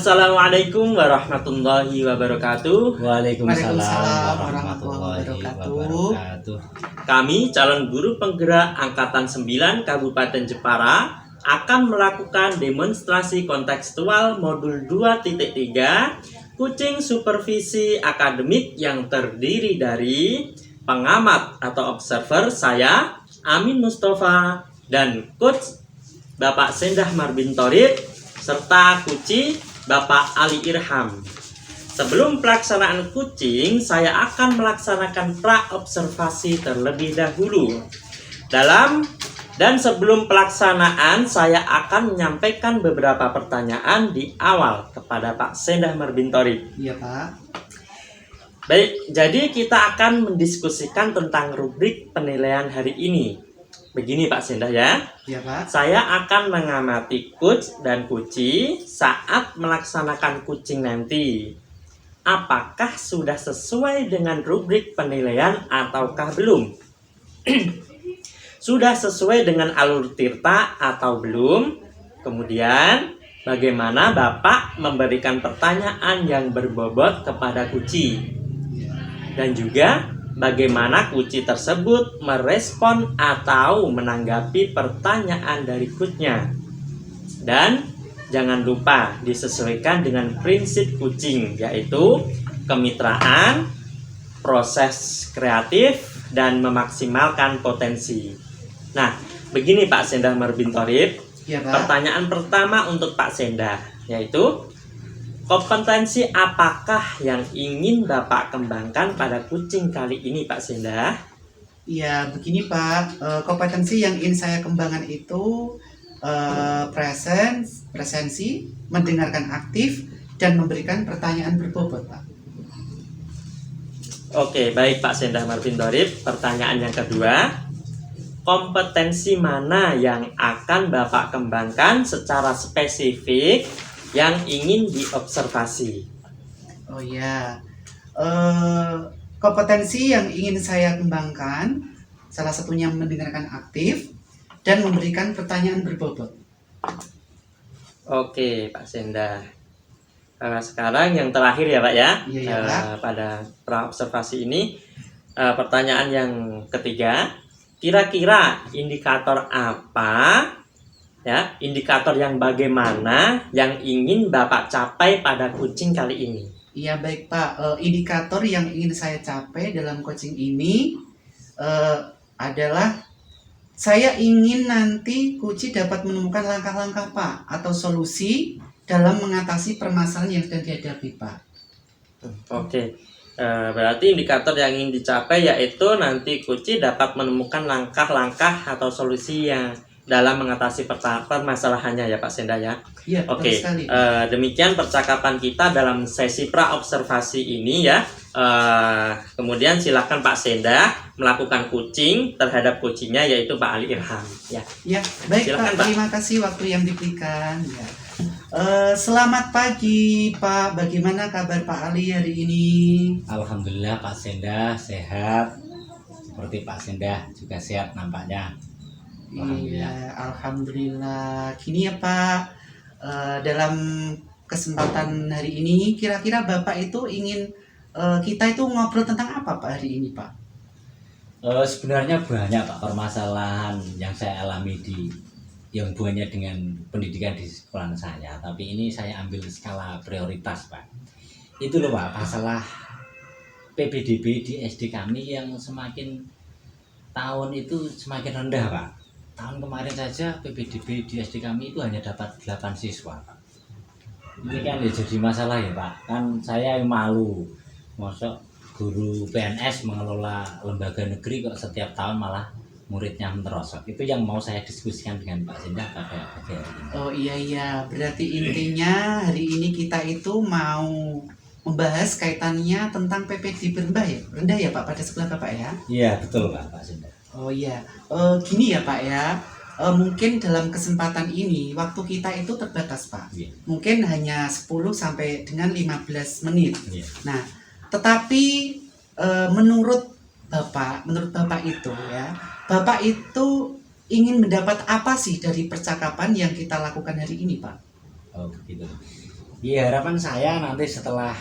Assalamualaikum warahmatullahi wabarakatuh. Waalaikumsalam warahmatullahi wabarakatuh. Kami calon guru penggerak Angkatan 9 Kabupaten Jepara akan melakukan demonstrasi kontekstual modul 2.3 kucing supervisi akademik yang terdiri dari pengamat atau observer saya Amin Mustafa dan coach Bapak Sendah Marbintorid serta kuci Bapak Ali Irham. Sebelum pelaksanaan kucing, saya akan melaksanakan pra-observasi terlebih dahulu. Dan sebelum pelaksanaan, saya akan menyampaikan beberapa pertanyaan di awal kepada Pak Sendah Marbintorid. Iya, Pak. Baik, jadi kita akan mendiskusikan tentang rubrik penilaian hari ini. Begini Pak Sendah ya. Iya, Pak. Saya akan mengamati coach dan kuci saat melaksanakan kucing nanti. Apakah sudah sesuai dengan rubrik penilaian ataukah belum? Sudah sesuai dengan alur tirta atau belum? Kemudian, bagaimana Bapak memberikan pertanyaan yang berbobot kepada kuci? Dan juga, bagaimana kuci tersebut merespon atau menanggapi pertanyaan dari coachnya. Dan jangan lupa disesuaikan dengan prinsip kucing, yaitu kemitraan, proses kreatif, dan memaksimalkan potensi. Nah, begini Pak Sendah Marbintorid. Iya, Pak. Pertanyaan pertama untuk Pak Sendah, yaitu kompetensi apakah yang ingin Bapak kembangkan pada kucing kali ini Pak Sendah? Iya, begini Pak. Kompetensi yang ingin saya kembangkan itu presensi, mendengarkan aktif, dan memberikan pertanyaan berbobot, Pak. Oke, baik Pak Sendah Marbintorid. Pertanyaan yang kedua, kompetensi mana yang akan Bapak kembangkan secara spesifik yang ingin diobservasi? Oh ya, kompetensi yang ingin saya kembangkan salah satunya mendengarkan aktif dan memberikan pertanyaan berbobot. Oke, Pak Sendah. Sekarang yang terakhir ya Pak ya, Iya, Pak. pada pra-observasi ini, pertanyaan yang ketiga, kira-kira indikator apa, ya, indikator yang bagaimana yang ingin Bapak capai pada kucing kali ini? Iya baik Pak, indikator yang ingin saya capai dalam coaching ini adalah saya ingin nanti kuci dapat menemukan langkah-langkah Pak atau solusi dalam mengatasi permasalahan yang sedang dihadapi Pak. Oke, berarti indikator yang ingin dicapai yaitu nanti kuci dapat menemukan langkah-langkah atau solusi yang dalam mengatasi permasalahannya ya Pak Sendah ya. Iya, betul Oke, sekali. demikian percakapan kita dalam sesi pra-observasi ini ya. Kemudian silakan Pak Sendah melakukan kucing terhadap kucingnya yaitu Pak Ali Irham ya. Ya, baik Silakan, Pak, Pak. terima kasih waktu yang diberikan ya. Selamat pagi Pak, bagaimana kabar Pak Ali hari ini? Alhamdulillah Pak Sendah sehat. Seperti Pak Sendah juga sehat nampaknya. Alhamdulillah. Iya, alhamdulillah. Gini ya Pak, dalam kesempatan hari ini kira-kira Bapak itu ingin kita itu ngobrol tentang apa Pak hari ini Pak? Sebenarnya banyak Pak permasalahan yang saya alami yang hubungannya dengan pendidikan di sekolah saya. Tapi ini saya ambil skala prioritas Pak. Itu loh Pak, masalah PPDB di SD kami yang semakin tahun itu semakin rendah Pak. Tahun kemarin saja PPDB di SD kami itu hanya dapat 8 siswa Pak. Ini kan ya jadi masalah ya Pak. Kan saya yang malu. Masa guru PNS mengelola lembaga negeri kok setiap tahun malah muridnya merosot. Itu yang mau saya diskusikan dengan Pak Sendah pada pagi hari ini. Oh iya, berarti intinya hari ini kita itu mau membahas kaitannya tentang PPDB rendah ya Pak pada sekolah Bapak ya? Iya betul Pak Sendah. Oh iya, gini ya Pak ya, mungkin dalam kesempatan ini waktu kita itu terbatas Pak. Iya. Mungkin hanya 10 sampai dengan 15 menit. Iya. Nah, tetapi menurut Bapak itu ya, Bapak itu ingin mendapat apa sih dari percakapan yang kita lakukan hari ini Pak? Oh begitu. Ya, harapan saya nanti setelah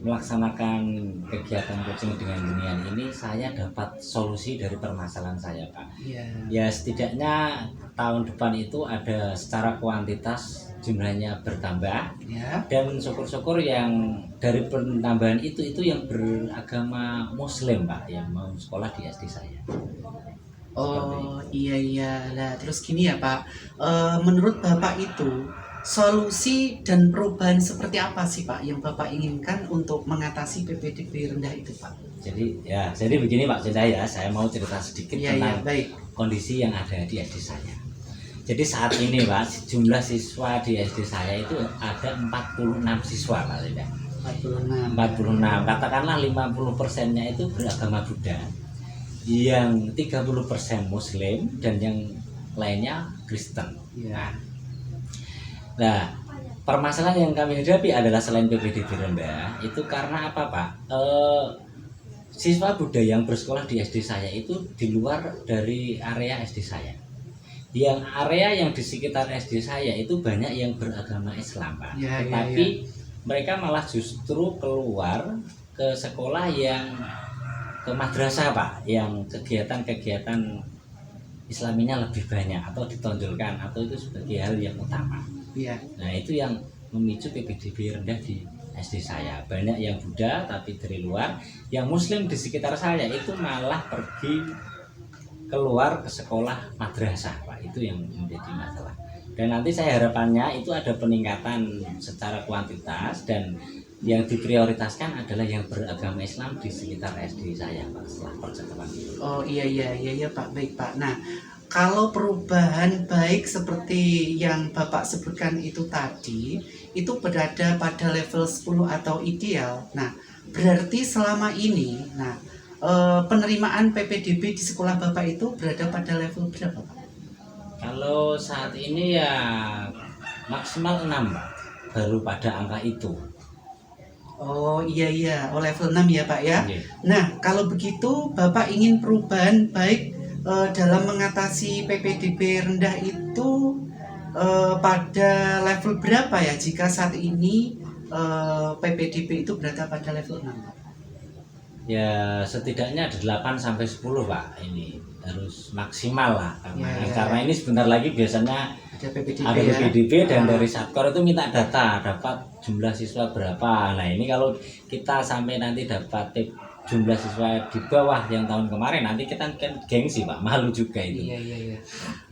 melaksanakan kegiatan coaching dengan Genian ini, saya dapat solusi dari permasalahan saya, Pak. Iya. Ya, setidaknya tahun depan itu ada secara kuantitas jumlahnya bertambah, Ya. dan syukur-syukur yang dari penambahan itu yang beragama Muslim, Pak, yang mau sekolah di SD saya. Oh iya iya. Nah terus gini ya Pak, menurut Bapak itu solusi dan perubahan seperti apa sih Pak yang Bapak inginkan untuk mengatasi PPDB rendah itu Pak? Jadi begini Pak Cinta ya, saya mau cerita sedikit Iya iya tentang baik. kondisi yang ada di SD saya. Jadi saat ini Pak, jumlah siswa di SD saya itu ada 46 siswa Pak Cinta. 46. 46, katakanlah 50%-nya itu beragama Buddha, yang 30% Muslim, dan yang lainnya Kristen. Iya. Nah, permasalahan yang kami hadapi adalah selain PPDB rendah, itu karena apa Pak? Siswa Buddha yang bersekolah di SD saya itu di luar dari area SD saya. Yang area yang di sekitar SD saya itu banyak yang beragama Islam Pak. Ya, Tetapi mereka malah justru keluar ke sekolah yang ke madrasah Pak, yang kegiatan-kegiatan Islaminya lebih banyak atau ditonjolkan atau itu sebagai hal yang utama. Iya. Nah itu yang memicu PPDB rendah di SD saya. Banyak yang Buddha tapi dari luar, yang Muslim di sekitar saya itu malah pergi keluar ke sekolah madrasah Pak. Itu yang menjadi masalah. Dan nanti saya harapannya itu ada peningkatan secara kuantitas, dan yang diprioritaskan adalah yang beragama Islam di sekitar SD saya Pak, setelah percakapan itu. Oh iya iya iya iya Pak, baik Pak. Nah, kalau perubahan baik seperti yang Bapak sebutkan itu tadi, itu berada pada level 10 atau ideal. Nah, berarti selama ini, penerimaan PPDB di sekolah Bapak itu berada pada level berapa Pak? Kalau saat ini ya maksimal 6 Pak, baru pada angka itu. Oh iya iya, oh level 6 ya Pak ya. Oke. Nah, kalau begitu Bapak ingin perubahan baik dalam mengatasi PPDB rendah itu pada level berapa ya jika saat ini PPDB itu berada pada level 6? Ya setidaknya ada 8 sampai 10 Pak, ini harus maksimal lah karena Ya. ini sebentar lagi biasanya Ada PPDB ada ya. PPDB, dan Ah. dari Satkor itu minta data dapat jumlah siswa berapa. Nah ini kalau kita sampai nanti dapat jumlah siswa di bawah yang tahun kemarin, nanti kita kan gengsi Pak, malu juga itu. Iya iya iya.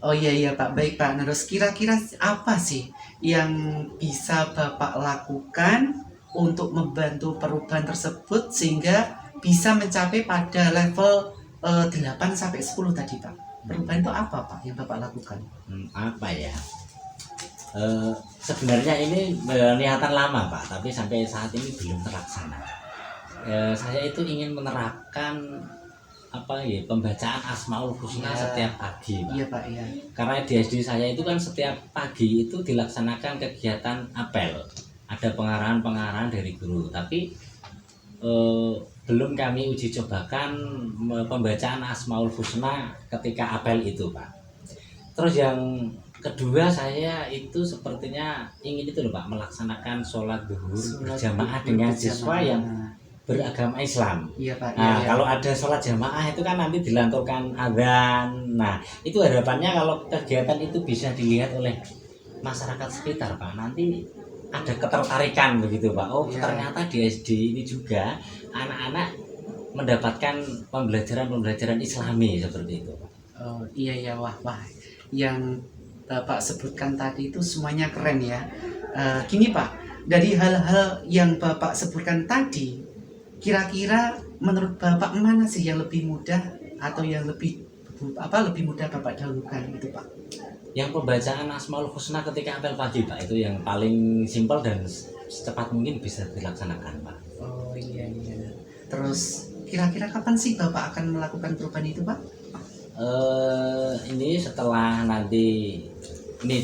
Oh iya iya Pak, baik Pak. Nah, terus kira-kira apa sih yang bisa Bapak lakukan untuk membantu perubahan tersebut sehingga bisa mencapai pada level 8 sampai 10 tadi Pak? Perubahan itu apa Pak yang Bapak lakukan? Apa ya? Sebenarnya ini niatan lama Pak, tapi sampai saat ini belum terlaksana. Saya itu ingin menerapkan pembacaan Asmaul Husna Ya. setiap pagi Pak. Iya Pak, iya. Karena di SD saya itu kan setiap pagi itu dilaksanakan kegiatan apel, ada pengarahan-pengarahan dari guru, tapi belum kami uji cobakan pembacaan Asmaul Husna ketika apel itu Pak. Terus yang kedua, saya itu sepertinya ingin itu loh Pak, melaksanakan sholat zuhur berjamaah dengan siswa yang beragama Islam. Iya Pak, Nah, iya. kalau ada sholat jamaah itu kan nanti dilanturkan adzan. Nah, itu harapannya kalau kegiatan itu bisa dilihat oleh masyarakat sekitar Pak. Nanti ada ketertarikan begitu Pak. Oh, Ya. ternyata di SD ini juga anak-anak mendapatkan pembelajaran Islami seperti itu Pak. Oh iya ya, wah wah. Yang Bapak sebutkan tadi itu semuanya keren ya. Gini Pak, dari hal-hal yang Bapak sebutkan tadi, kira-kira menurut Bapak mana sih yang lebih mudah atau yang lebih mudah Bapak dahulukan itu Pak? Yang pembacaan Asmaul Husna ketika apel pagi Pak, itu yang paling simpel dan secepat mungkin bisa dilaksanakan Pak. Oh iya iya. Terus kira-kira kapan sih Bapak akan melakukan perubahan itu Pak? Ini setelah nanti ini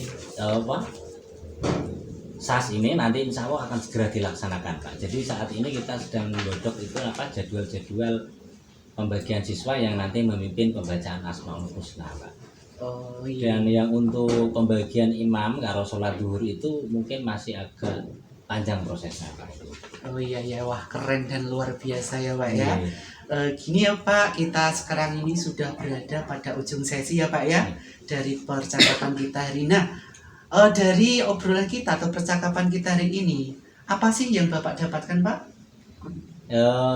SAS ini nanti insya Allah akan segera dilaksanakan Pak. Jadi saat ini kita sedang menggodok itu jadwal-jadwal pembagian siswa yang nanti memimpin pembacaan Asmaul Husna Pak. Oh iya. Dan yang untuk pembagian imam karo sholat zuhur itu mungkin masih agak panjang prosesnya Pak. Oh iya ya, wah keren dan luar biasa ya Pak ya. Iya. Gini ya Pak, kita sekarang ini sudah berada pada ujung sesi ya Pak ya dari percakapan kita hari ini. Nah, dari obrolan kita atau percakapan kita hari ini, apa sih yang Bapak dapatkan Pak?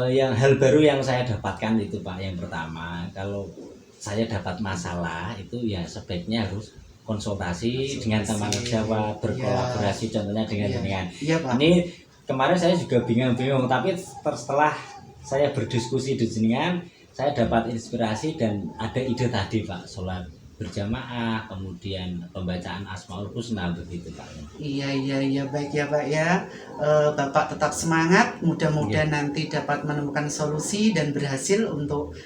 Yang hal baru yang saya dapatkan itu Pak, yang pertama, kalau saya dapat masalah itu ya sebaiknya harus konsultasi dengan teman sejawat, berkolaborasi contohnya dengan Iya Pak. ini kemarin saya juga bingung-bingung, tapi setelah saya berdiskusi dengan saya dapat inspirasi dan ada ide tadi Pak, sholat berjamaah, kemudian pembacaan Asmaul Husna begitu Pak. Iya baik ya Pak ya. Bapak tetap semangat, mudah-mudahan nanti dapat menemukan solusi dan berhasil untuk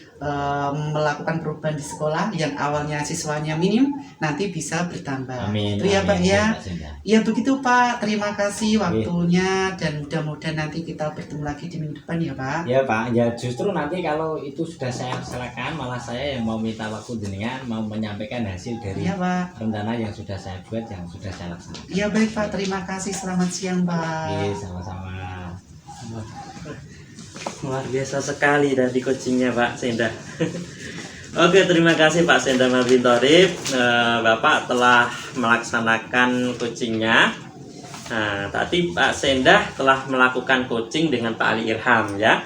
melakukan perubahan di sekolah yang awalnya siswanya minim nanti bisa bertambah. Amin. Itu ya Pak amin, ya. Pak Senda. Ya begitu Pak, terima kasih waktunya dan mudah-mudahan nanti kita bertemu lagi di minggu depan ya Pak. Ya Pak, ya justru nanti kalau itu sudah saya laksanakan, malah saya yang mau minta waktu jenengan mau menyampaikan hasil dari Iya Pak. rencana yang sudah saya buat, yang sudah saya laksanakan. Iya baik Pak, terima kasih. Selamat siang Pak. Oke, sama-sama. Luar biasa sekali dari coachingnya Pak Senda. Oke, terima kasih Pak Senda Marvin Thorib. Bapak telah melaksanakan coachingnya. Nah, tadi Pak Senda telah melakukan coaching dengan Pak Ali Irham ya.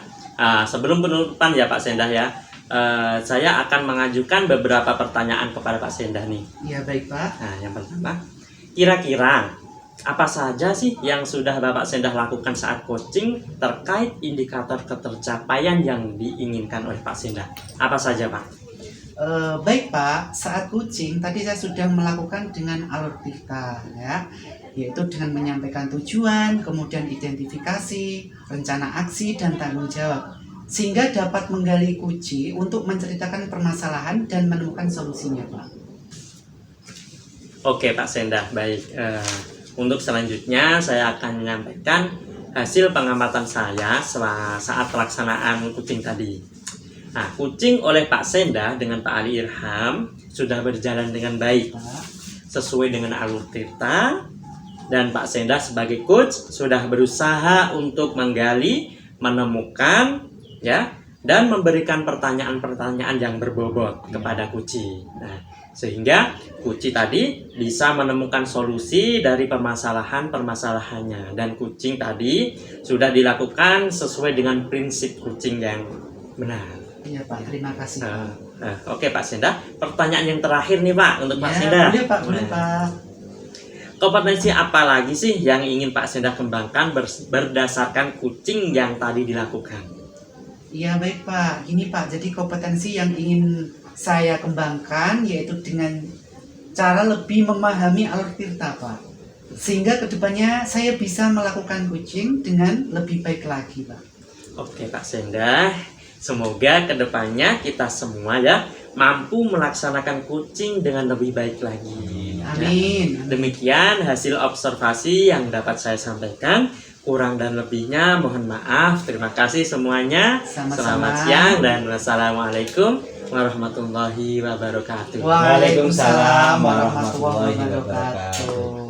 Sebelum penutupan ya Pak Senda ya, saya akan mengajukan beberapa pertanyaan kepada Pak Senda nih. Iya baik Pak. Nah, yang pertama, kira-kira apa saja sih yang sudah Bapak Sendah lakukan saat coaching terkait indikator ketercapaian yang diinginkan oleh Pak Sendah? Apa saja Pak? Baik Pak, saat coaching tadi saya sudah melakukan dengan alur tirta ya, yaitu dengan menyampaikan tujuan, kemudian identifikasi, rencana aksi dan tanggung jawab, sehingga dapat menggali kunci untuk menceritakan permasalahan dan menemukan solusinya Pak. Oke Pak Sendah, baik. Untuk selanjutnya saya akan menyampaikan hasil pengamatan saya saat pelaksanaan coaching tadi. Nah, coaching oleh Pak Senda dengan Pak Ali Irham sudah berjalan dengan baik, sesuai dengan alur tirta, dan Pak Senda sebagai coach sudah berusaha untuk menggali, menemukan, ya, dan memberikan pertanyaan-pertanyaan yang berbobot kepada Kuci. Nah, sehingga Kuci tadi bisa menemukan solusi dari permasalahan-permasalahannya, dan coaching tadi sudah dilakukan sesuai dengan prinsip coaching yang benar. Iya Pak, terima kasih. Oke Pak Senda, pertanyaan yang terakhir nih Pak untuk Pak Ya, Senda. boleh Pak, boleh Pak. Kompetensi apa lagi sih yang ingin Pak Senda kembangkan berdasarkan coaching yang tadi dilakukan? Iya baik Pak, gini Pak, jadi kompetensi yang ingin saya kembangkan yaitu dengan cara lebih memahami alur tirta Pak, sehingga kedepannya saya bisa melakukan coaching dengan lebih baik lagi Pak. Oke Pak Senda, semoga kedepannya kita semua ya mampu melaksanakan coaching dengan lebih baik lagi. Amin. Demikian hasil observasi yang dapat saya sampaikan. Kurang dan lebihnya mohon maaf. Terima kasih semuanya. Sama-sama. Selamat siang dan wassalamualaikum warahmatullahi wabarakatuh. Waalaikumsalam warahmatullahi wabarakatuh.